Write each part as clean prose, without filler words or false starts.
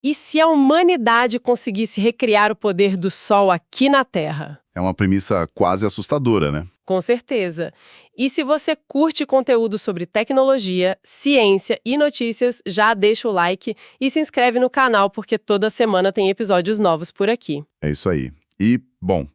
E se a humanidade conseguisse recriar o poder do Sol aqui na Terra? É uma premissa quase assustadora, né? Com certeza. E se você curte conteúdo sobre tecnologia, ciência e notícias, já deixa o like e se inscreve no canal, porque toda semana tem episódios novos por aqui. É isso aí. E, bom,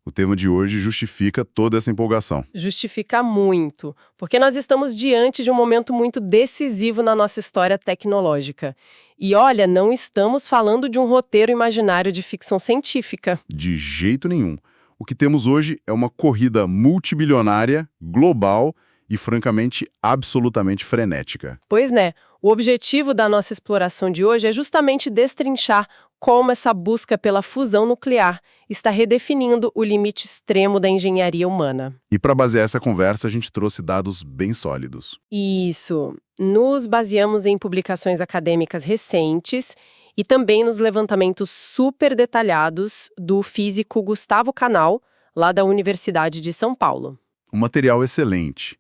o tema de hoje justifica toda essa empolgação. Justifica muito, porque nós estamos diante de um momento muito decisivo na nossa história tecnológica. E olha, não estamos falando de um roteiro imaginário de ficção científica. De jeito nenhum. O que temos hoje é uma corrida multibilionária, global e, francamente, absolutamente frenética. Pois né, o objetivo da nossa exploração de hoje é justamente destrinchar como essa busca pela fusão nuclear está redefinindo o limite extremo da engenharia humana. E para basear essa conversa, a gente trouxe dados bem sólidos. Isso. Nos baseamos em publicações acadêmicas recentes e também nos levantamentos super detalhados do físico Gustavo Canal, lá da Universidade de São Paulo. Um material excelente.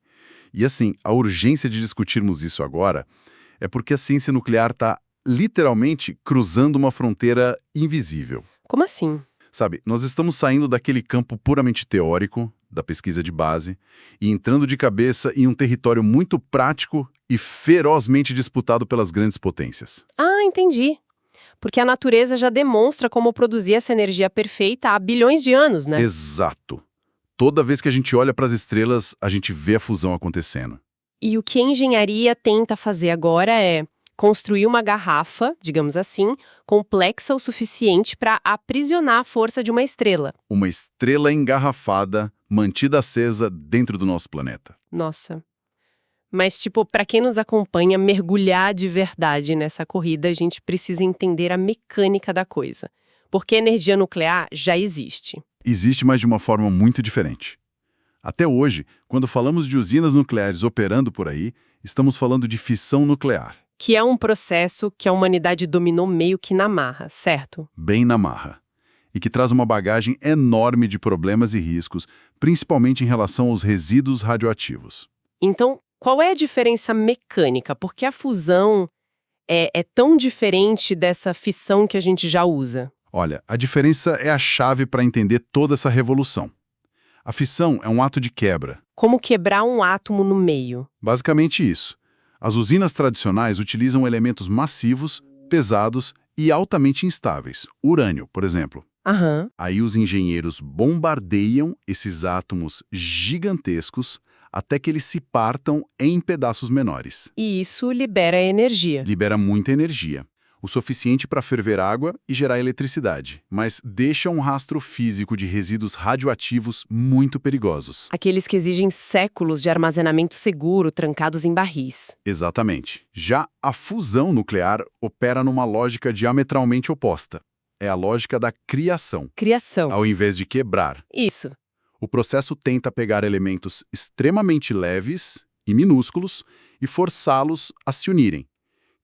E assim, a urgência de discutirmos isso agora é porque a ciência nuclear está literalmente cruzando uma fronteira invisível. Como assim? Sabe, nós estamos saindo daquele campo puramente teórico, da pesquisa de base, e entrando de cabeça em um território muito prático e ferozmente disputado pelas grandes potências. Ah, entendi. Porque a natureza já demonstra como produzir essa energia perfeita há bilhões de anos, né? Exato. Toda vez que a gente olha para as estrelas, a gente vê a fusão acontecendo. E o que a engenharia tenta fazer agora é construir uma garrafa, digamos assim, complexa o suficiente para aprisionar a força de uma estrela. Uma estrela engarrafada, mantida acesa dentro do nosso planeta. Nossa. Mas, tipo, para quem nos acompanha, mergulhar de verdade nessa corrida, a gente precisa entender a mecânica da coisa. Porque a energia nuclear já existe. Existe, mas de uma forma muito diferente. Até hoje, quando falamos de usinas nucleares operando por aí, estamos falando de fissão nuclear. Que é um processo que a humanidade dominou meio que na marra, certo? Bem na marra. E que traz uma bagagem enorme de problemas e riscos, principalmente em relação aos resíduos radioativos. Então, qual é a diferença mecânica? Porque a fusão é tão diferente dessa fissão que a gente já usa. Olha, a diferença é a chave para entender toda essa revolução. A fissão é um ato de quebra. Como quebrar um átomo no meio. Basicamente isso. As usinas tradicionais utilizam elementos massivos, pesados e altamente instáveis. Urânio, por exemplo. Aham. Aí os engenheiros bombardeiam esses átomos gigantescos até que eles se partam em pedaços menores. E isso libera energia. Libera muita energia, o suficiente para ferver água e gerar eletricidade, mas deixa um rastro físico de resíduos radioativos muito perigosos. Aqueles que exigem séculos de armazenamento seguro, trancados em barris. Exatamente. Já a fusão nuclear opera numa lógica diametralmente oposta. É a lógica da criação, Criação. ao invés de quebrar. Isso. O processo tenta pegar elementos extremamente leves e minúsculos e forçá-los a se unirem,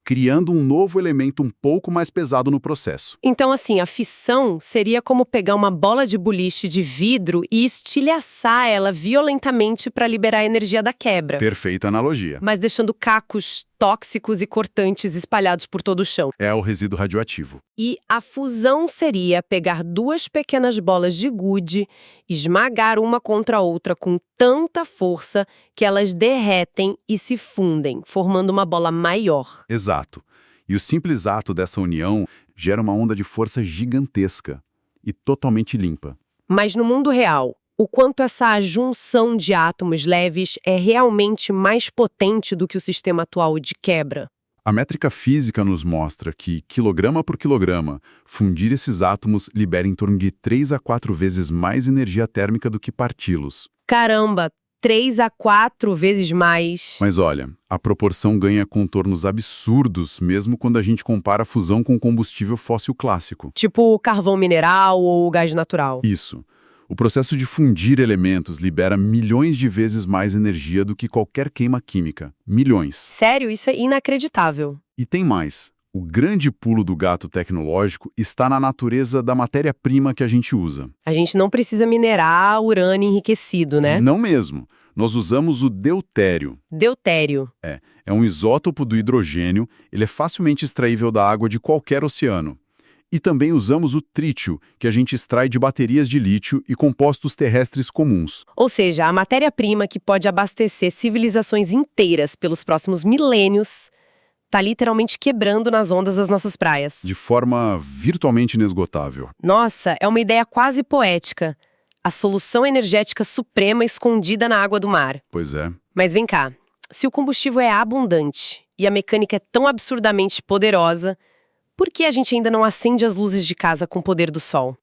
criando um novo elemento um pouco mais pesado no processo. Então, assim, a fissão seria como pegar uma bola de boliche de vidro e estilhaçar ela violentamente para liberar a energia da quebra. Perfeita analogia. Mas deixando cacos tóxicos e cortantes espalhados por todo o chão. É o resíduo radioativo. E a fusão seria pegar duas pequenas bolas de gude, esmagar uma contra a outra com tanta força que elas derretem e se fundem, formando uma bola maior. Exato. E o simples ato dessa união gera uma onda de força gigantesca e totalmente limpa. Mas no mundo real, o quanto essa junção de átomos leves é realmente mais potente do que o sistema atual de quebra? A métrica física nos mostra que, quilograma por quilograma, fundir esses átomos libera em torno de 3 a 4 vezes mais energia térmica do que parti-los. Caramba, 3 a 4 vezes mais. Mas olha, a proporção ganha contornos absurdos mesmo quando a gente compara a fusão com combustível fóssil clássico. Tipo carvão mineral ou gás natural. Isso. O processo de fundir elementos libera milhões de vezes mais energia do que qualquer queima química. Milhões. Sério, isso é inacreditável. E tem mais. O grande pulo do gato tecnológico está na natureza da matéria-prima que a gente usa. A gente não precisa minerar urânio enriquecido, né? Não mesmo. Nós usamos o deutério. Deutério. É um isótopo do hidrogênio, ele é facilmente extraível da água de qualquer oceano. E também usamos o trítio, que a gente extrai de baterias de lítio e compostos terrestres comuns. Ou seja, a matéria-prima que pode abastecer civilizações inteiras pelos próximos milênios está literalmente quebrando nas ondas das nossas praias. De forma virtualmente inesgotável. Nossa, é uma ideia quase poética. A solução energética suprema escondida na água do mar. Pois é. Mas vem cá, se o combustível é abundante e a mecânica é tão absurdamente poderosa, por que a gente ainda não acende as luzes de casa com o poder do sol?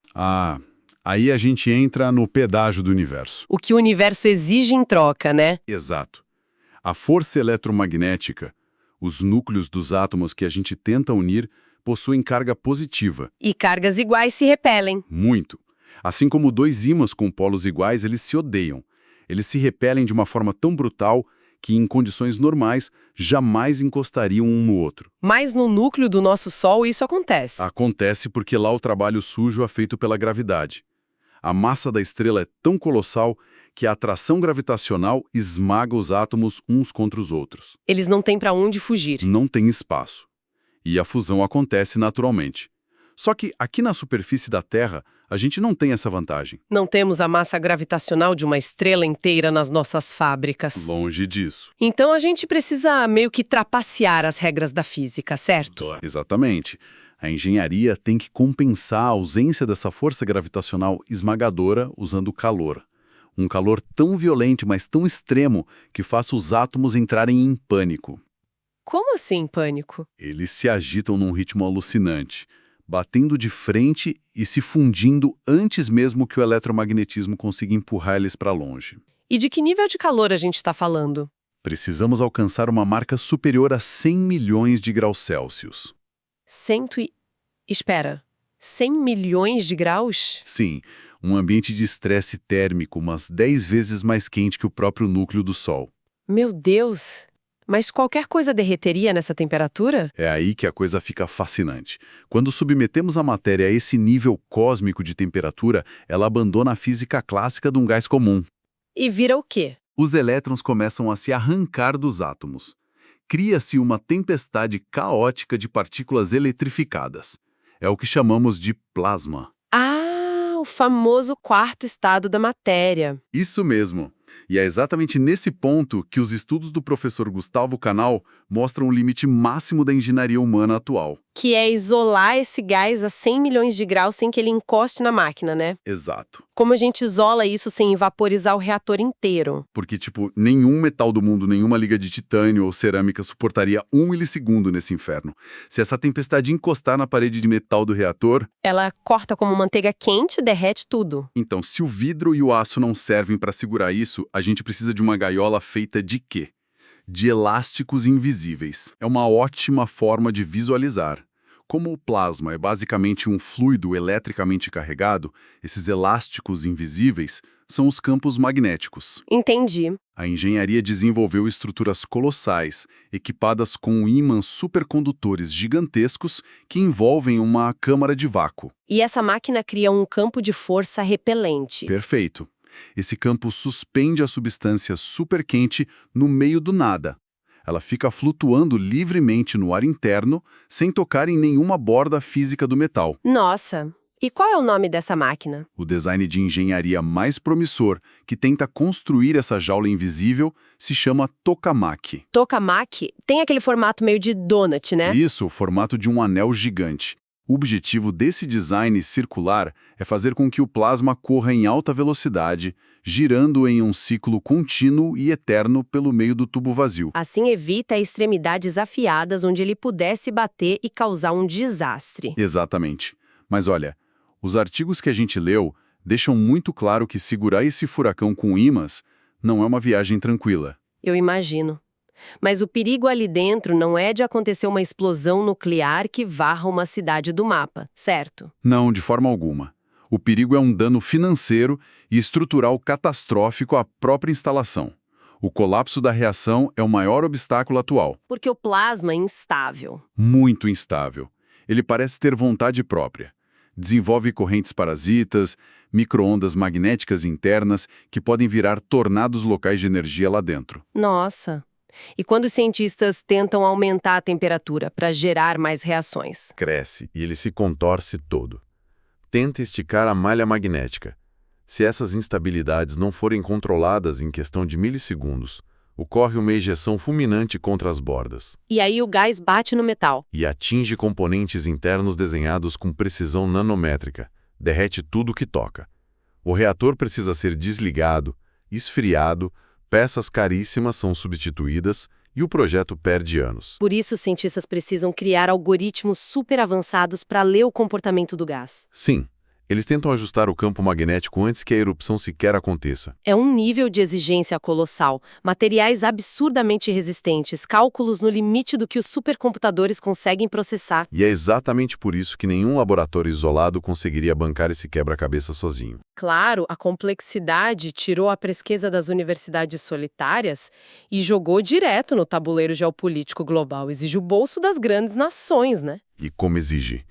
Aí a gente entra no pedágio do universo. O que o universo exige em troca, né? Exato. A força eletromagnética, os núcleos dos átomos que a gente tenta unir, possuem carga positiva. E cargas iguais se repelem. Muito. Assim como dois ímãs com polos iguais, eles se odeiam. Eles se repelem de uma forma tão brutal que, em condições normais, jamais encostariam um no outro. Mas no núcleo do nosso Sol isso acontece. Acontece porque lá o trabalho sujo é feito pela gravidade. A massa da estrela é tão colossal que a atração gravitacional esmaga os átomos uns contra os outros. Eles não têm para onde fugir. Não tem espaço. E a fusão acontece naturalmente. Só que aqui na superfície da Terra, a gente não tem essa vantagem. Não temos a massa gravitacional de uma estrela inteira nas nossas fábricas. Longe disso. Então a gente precisa meio que trapacear as regras da física, certo? Exatamente. A engenharia tem que compensar a ausência dessa força gravitacional esmagadora usando calor. Um calor tão violento, mas tão extremo, que faça os átomos entrarem em pânico. Como assim, pânico? Eles se agitam num ritmo alucinante, batendo de frente e se fundindo antes mesmo que o eletromagnetismo consiga empurrar eles para longe. E de que nível de calor a gente está falando? Precisamos alcançar uma marca superior a 100 milhões de graus Celsius. Espera, 100 milhões de graus? Sim, um ambiente de estresse térmico umas 10 vezes mais quente que o próprio núcleo do Sol. Meu Deus! Mas qualquer coisa derreteria nessa temperatura? É aí que a coisa fica fascinante. Quando submetemos a matéria a esse nível cósmico de temperatura, ela abandona a física clássica de um gás comum. E vira o quê? Os elétrons começam a se arrancar dos átomos. Cria-se uma tempestade caótica de partículas eletrificadas. É o que chamamos de plasma. Ah, o famoso quarto estado da matéria. Isso mesmo. E é exatamente nesse ponto que os estudos do professor Gustavo Canal mostram o limite máximo da engenharia humana atual. Que é isolar esse gás a 100 milhões de graus sem que ele encoste na máquina, né? Exato. Como a gente isola isso sem vaporizar o reator inteiro? Porque, nenhum metal do mundo, nenhuma liga de titânio ou cerâmica suportaria 1 milissegundo nesse inferno. Se essa tempestade encostar na parede de metal do reator... Ela corta como manteiga quente e derrete tudo. Então, se o vidro e o aço não servem para segurar isso, a gente precisa de uma gaiola feita de quê? De elásticos invisíveis. É uma ótima forma de visualizar. Como o plasma é basicamente um fluido eletricamente carregado, esses elásticos invisíveis são os campos magnéticos. Entendi. A engenharia desenvolveu estruturas colossais, equipadas com ímãs supercondutores gigantescos que envolvem uma câmara de vácuo. E essa máquina cria um campo de força repelente. Perfeito. Esse campo suspende a substância superquente no meio do nada. Ela fica flutuando livremente no ar interno, sem tocar em nenhuma borda física do metal. Nossa! E qual é o nome dessa máquina? O design de engenharia mais promissor, que tenta construir essa jaula invisível, se chama tokamak. Tokamak tem aquele formato meio de donut, né? Isso, o formato de um anel gigante. O objetivo desse design circular é fazer com que o plasma corra em alta velocidade, girando em um ciclo contínuo e eterno pelo meio do tubo vazio. Assim evita extremidades afiadas onde ele pudesse bater e causar um desastre. Exatamente. Mas olha, os artigos que a gente leu deixam muito claro que segurar esse furacão com ímãs não é uma viagem tranquila. Eu imagino. Mas o perigo ali dentro não é de acontecer uma explosão nuclear que varra uma cidade do mapa, certo? Não, de forma alguma. O perigo é um dano financeiro e estrutural catastrófico à própria instalação. O colapso da reação é o maior obstáculo atual. Porque o plasma é instável. Muito instável. Ele parece ter vontade própria. Desenvolve correntes parasitas, micro-ondas magnéticas internas que podem virar tornados locais de energia lá dentro. Nossa! E quando os cientistas tentam aumentar a temperatura para gerar mais reações? Cresce e ele se contorce todo. Tenta esticar a malha magnética. Se essas instabilidades não forem controladas em questão de milissegundos, ocorre uma ejeção fulminante contra as bordas E aí o gás bate no metal. e atinge componentes internos desenhados com precisão nanométrica, derrete tudo que toca. O reator precisa ser desligado, esfriado, peças caríssimas são substituídas e o projeto perde anos. Por isso, os cientistas precisam criar algoritmos super avançados para ler o comportamento do gás. Sim, eles tentam ajustar o campo magnético antes que a erupção sequer aconteça. É um nível de exigência colossal, materiais absurdamente resistentes, cálculos no limite do que os supercomputadores conseguem processar. E é exatamente por isso que nenhum laboratório isolado conseguiria bancar esse quebra-cabeça sozinho. Claro, a complexidade tirou a pesquisa das universidades solitárias e jogou direto no tabuleiro geopolítico global. Exige o bolso das grandes nações, né? E como exige?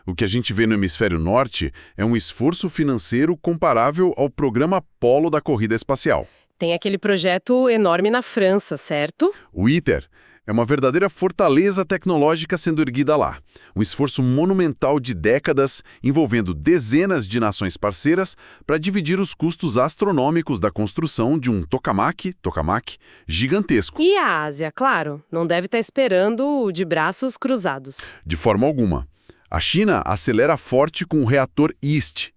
O que a gente vê no hemisfério norte é um esforço financeiro comparável ao programa Apollo da corrida espacial. Tem aquele projeto enorme na França, certo? O ITER é uma verdadeira fortaleza tecnológica sendo erguida lá. Um esforço monumental de décadas envolvendo dezenas de nações parceiras para dividir os custos astronômicos da construção de um tokamak gigantesco. E a Ásia, claro, não deve estar esperando de braços cruzados. De forma alguma. A China acelera forte com o reator East.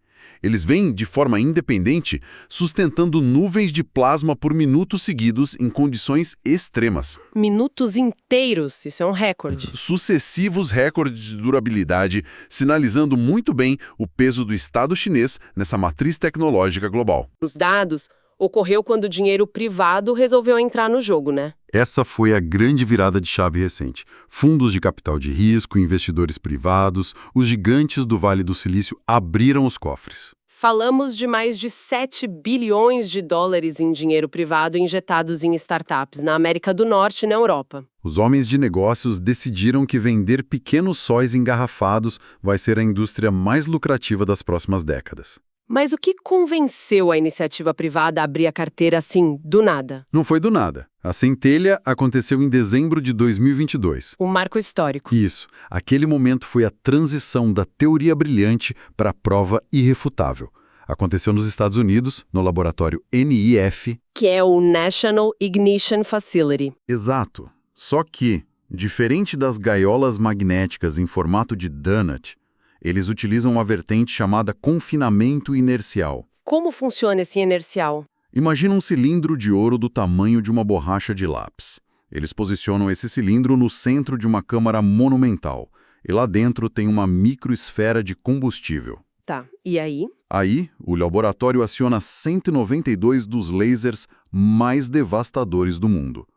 Eles vêm, de forma independente, sustentando nuvens de plasma por minutos seguidos em condições extremas. Minutos inteiros, isso é um recorde. Sucessivos recordes de durabilidade, sinalizando muito bem o peso do Estado chinês nessa matriz tecnológica global. Os dados ocorreu quando o dinheiro privado resolveu entrar no jogo, né? Essa foi a grande virada de chave recente. Fundos de capital de risco, investidores privados, os gigantes do Vale do Silício abriram os cofres. Falamos de mais de 7 bilhões de dólares em dinheiro privado injetados em startups na América do Norte e na Europa. Os homens de negócios decidiram que vender pequenos sóis engarrafados vai ser a indústria mais lucrativa das próximas décadas. Mas o que convenceu a iniciativa privada a abrir a carteira assim, do nada? Não foi do nada. A centelha aconteceu em dezembro de 2022. Um marco histórico. Isso. Aquele momento foi a transição da teoria brilhante para a prova irrefutável. Aconteceu nos Estados Unidos, no laboratório NIF. Que é o National Ignition Facility. Exato. Só que, diferente das gaiolas magnéticas em formato de donut, eles utilizam uma vertente chamada confinamento inercial. Como funciona esse inercial? Imagina um cilindro de ouro do tamanho de uma borracha de lápis. Eles posicionam esse cilindro no centro de uma câmara monumental, e lá dentro tem uma microesfera de combustível. Tá, e aí? Aí, o laboratório aciona 192 dos lasers mais devastadores do mundo,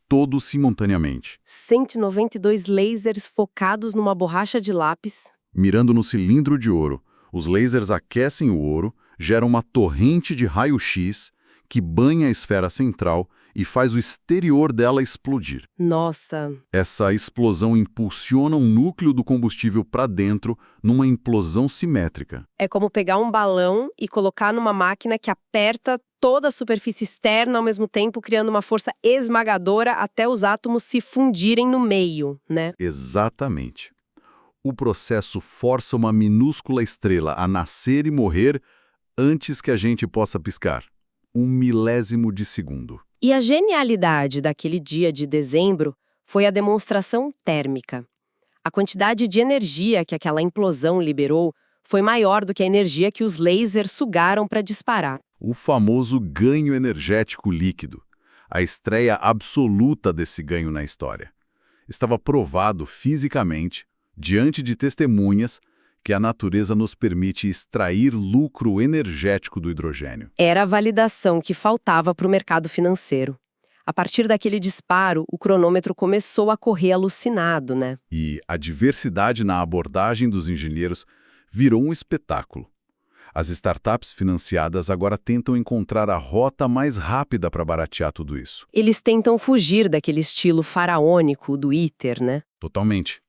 todos simultaneamente. 192 lasers focados numa borracha de lápis. Mirando no cilindro de ouro, os lasers aquecem o ouro, geram uma torrente de raio-x que banha a esfera central e faz o exterior dela explodir. Nossa! Essa explosão impulsiona o núcleo do combustível para dentro numa implosão simétrica. É como pegar um balão e colocar numa máquina que aperta toda a superfície externa ao mesmo tempo, criando uma força esmagadora até os átomos se fundirem no meio, né? Exatamente. O processo força uma minúscula estrela a nascer e morrer antes que a gente possa piscar. 1 milésimo de segundo. E a genialidade daquele dia de dezembro foi a demonstração térmica. A quantidade de energia que aquela implosão liberou foi maior do que a energia que os lasers sugaram para disparar. O famoso ganho energético líquido. A estreia absoluta desse ganho na história. Estava provado fisicamente, diante de testemunhas, que a natureza nos permite extrair lucro energético do hidrogênio. Era a validação que faltava para o mercado financeiro. A partir daquele disparo, o cronômetro começou a correr alucinado, né? E a diversidade na abordagem dos engenheiros virou um espetáculo. As startups financiadas agora tentam encontrar a rota mais rápida para baratear tudo isso. Eles tentam fugir daquele estilo faraônico do ITER, né? Totalmente.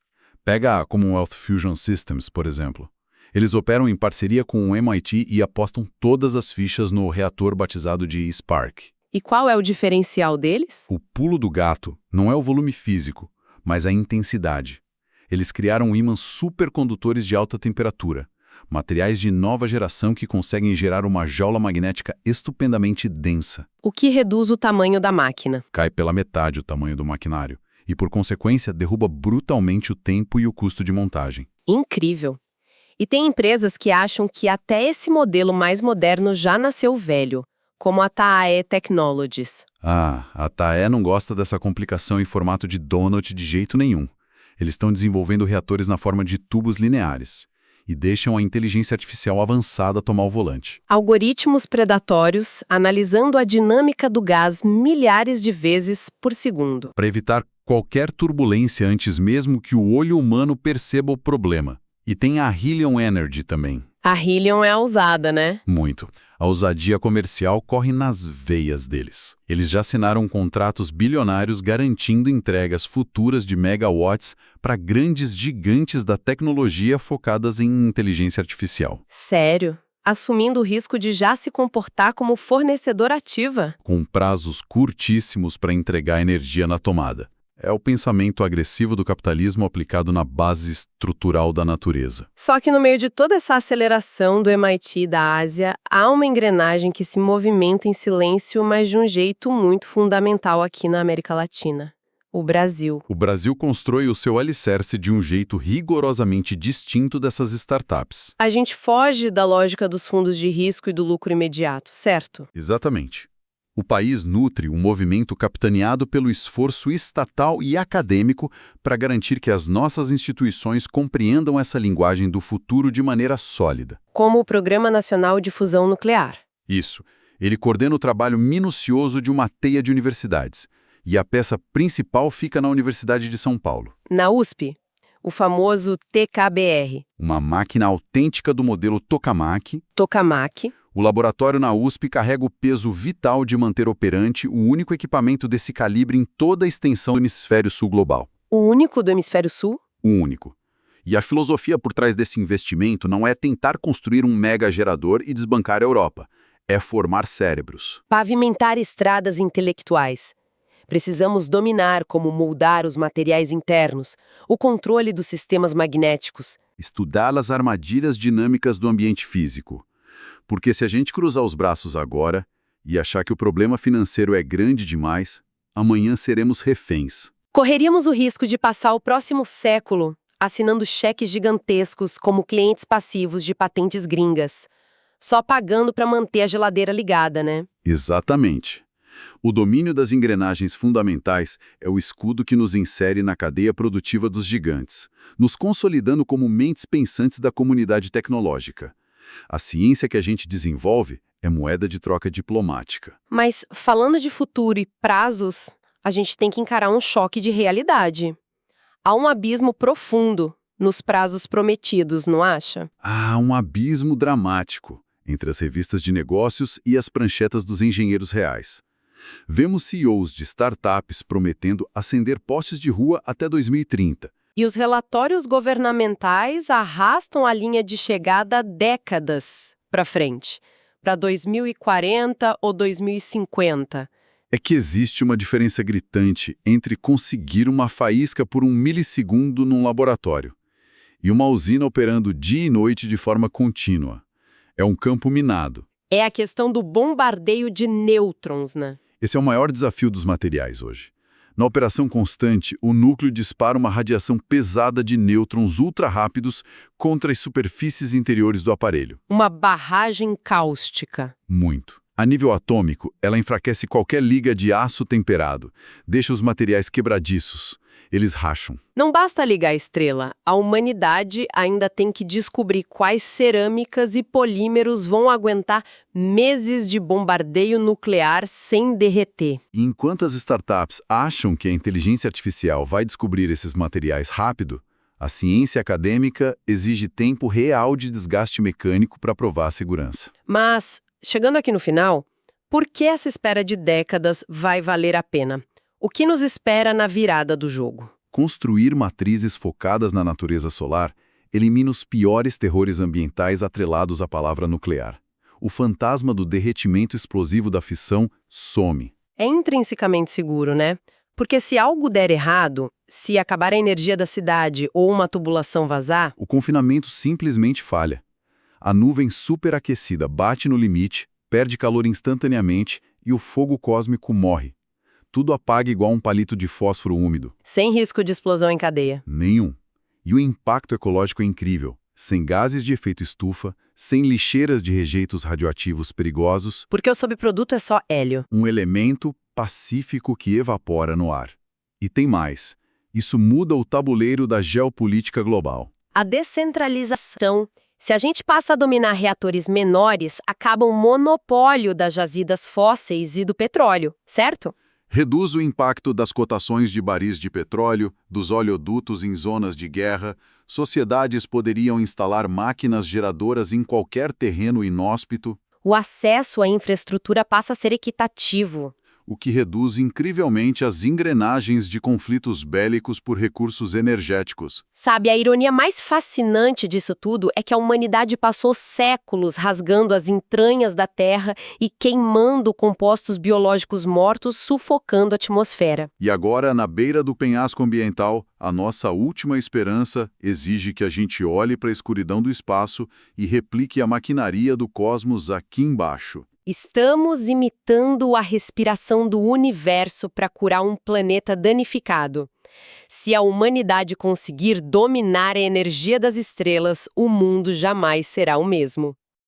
Pega a Commonwealth Fusion Systems, por exemplo. Eles operam em parceria com o MIT e apostam todas as fichas no reator batizado de Spark. E qual é o diferencial deles? O pulo do gato não é o volume físico, mas a intensidade. Eles criaram ímãs supercondutores de alta temperatura, materiais de nova geração que conseguem gerar uma jaula magnética estupendamente densa. O que reduz o tamanho da máquina. Cai pela metade o tamanho do maquinário e, por consequência, derruba brutalmente o tempo e o custo de montagem. Incrível! E tem empresas que acham que até esse modelo mais moderno já nasceu velho, como a TAE Technologies. A TAE não gosta dessa complicação em formato de donut de jeito nenhum. Eles estão desenvolvendo reatores na forma de tubos lineares e deixam a inteligência artificial avançada tomar o volante. Algoritmos predatórios analisando a dinâmica do gás milhares de vezes por segundo. Para evitar qualquer turbulência antes mesmo que o olho humano perceba o problema. E tem a Helion Energy também. A Helion é ousada, né? Muito. A ousadia comercial corre nas veias deles. Eles já assinaram contratos bilionários garantindo entregas futuras de megawatts para grandes gigantes da tecnologia focadas em inteligência artificial. Sério? Assumindo o risco de já se comportar como fornecedor ativa? Com prazos curtíssimos para entregar energia na tomada. É o pensamento agressivo do capitalismo aplicado na base estrutural da natureza. Só que no meio de toda essa aceleração do MIT e da Ásia, há uma engrenagem que se movimenta em silêncio, mas de um jeito muito fundamental aqui na América Latina. O Brasil. O Brasil constrói o seu alicerce de um jeito rigorosamente distinto dessas startups. A gente foge da lógica dos fundos de risco e do lucro imediato, certo? Exatamente. O país nutre um movimento capitaneado pelo esforço estatal e acadêmico para garantir que as nossas instituições compreendam essa linguagem do futuro de maneira sólida. Como o Programa Nacional de Fusão Nuclear. Isso. Ele coordena o trabalho minucioso de uma teia de universidades. E a peça principal fica na Universidade de São Paulo. Na USP, o famoso TKBR. Uma máquina autêntica do modelo Tokamak. Tokamak. O laboratório na USP carrega o peso vital de manter operante o único equipamento desse calibre em toda a extensão do hemisfério sul global. O único do hemisfério sul? O único. E a filosofia por trás desse investimento não é tentar construir um mega gerador e desbancar a Europa. É formar cérebros. Pavimentar estradas intelectuais. Precisamos dominar como moldar os materiais internos, o controle dos sistemas magnéticos. Estudar as armadilhas dinâmicas do ambiente físico. Porque se a gente cruzar os braços agora e achar que o problema financeiro é grande demais, amanhã seremos reféns. Correríamos o risco de passar o próximo século assinando cheques gigantescos como clientes passivos de patentes gringas, só pagando para manter a geladeira ligada, né? Exatamente. O domínio das engrenagens fundamentais é o escudo que nos insere na cadeia produtiva dos gigantes, nos consolidando como mentes pensantes da comunidade tecnológica. A ciência que a gente desenvolve é moeda de troca diplomática. Mas, falando de futuro e prazos, a gente tem que encarar um choque de realidade. Há um abismo profundo nos prazos prometidos, não acha? Há um abismo dramático entre as revistas de negócios e as pranchetas dos engenheiros reais. Vemos CEOs de startups prometendo acender postes de rua até 2030. E os relatórios governamentais arrastam a linha de chegada décadas para frente, para 2040 ou 2050. É que existe uma diferença gritante entre conseguir uma faísca por 1 milissegundo num laboratório e uma usina operando dia e noite de forma contínua. É um campo minado. É a questão do bombardeio de nêutrons, né? Esse é o maior desafio dos materiais hoje. Na operação constante, o núcleo dispara uma radiação pesada de nêutrons ultra-rápidos contra as superfícies interiores do aparelho. Uma barragem cáustica. Muito. A nível atômico, ela enfraquece qualquer liga de aço temperado, deixa os materiais quebradiços. Eles racham. Não basta ligar a estrela, a humanidade ainda tem que descobrir quais cerâmicas e polímeros vão aguentar meses de bombardeio nuclear sem derreter. E enquanto as startups acham que a inteligência artificial vai descobrir esses materiais rápido, a ciência acadêmica exige tempo real de desgaste mecânico para provar a segurança. Mas, chegando aqui no final, por que essa espera de décadas vai valer a pena? O que nos espera na virada do jogo? Construir matrizes focadas na natureza solar elimina os piores terrores ambientais atrelados à palavra nuclear. O fantasma do derretimento explosivo da fissão some. É intrinsecamente seguro, né? Porque se algo der errado, se acabar a energia da cidade ou uma tubulação vazar, O confinamento simplesmente falha. A nuvem superaquecida bate no limite, perde calor instantaneamente e o fogo cósmico morre. Tudo apaga igual um palito de fósforo úmido. sem risco de explosão em cadeia. Nenhum. E o impacto ecológico é incrível. Sem gases de efeito estufa, sem lixeiras de rejeitos radioativos perigosos, Porque o subproduto é só hélio. um elemento pacífico que evapora no ar. E tem mais. Isso muda o tabuleiro da geopolítica global. A descentralização. Se a gente passa a dominar reatores menores, acaba o monopólio das jazidas fósseis e do petróleo, certo? Reduz o impacto das cotações de baris de petróleo, dos oleodutos em zonas de guerra. Sociedades poderiam instalar máquinas geradoras em qualquer terreno inóspito, O acesso à infraestrutura passa a ser equitativo. o que reduz incrivelmente as engrenagens de conflitos bélicos por recursos energéticos. Sabe, a ironia mais fascinante disso tudo é que a humanidade passou séculos rasgando as entranhas da Terra e queimando compostos biológicos mortos, sufocando a atmosfera. E agora, na beira do penhasco ambiental, a nossa última esperança exige que a gente olhe para a escuridão do espaço e replique a maquinaria do cosmos aqui embaixo. Estamos imitando a respiração do universo para curar um planeta danificado. Se a humanidade conseguir dominar a energia das estrelas, o mundo jamais será o mesmo.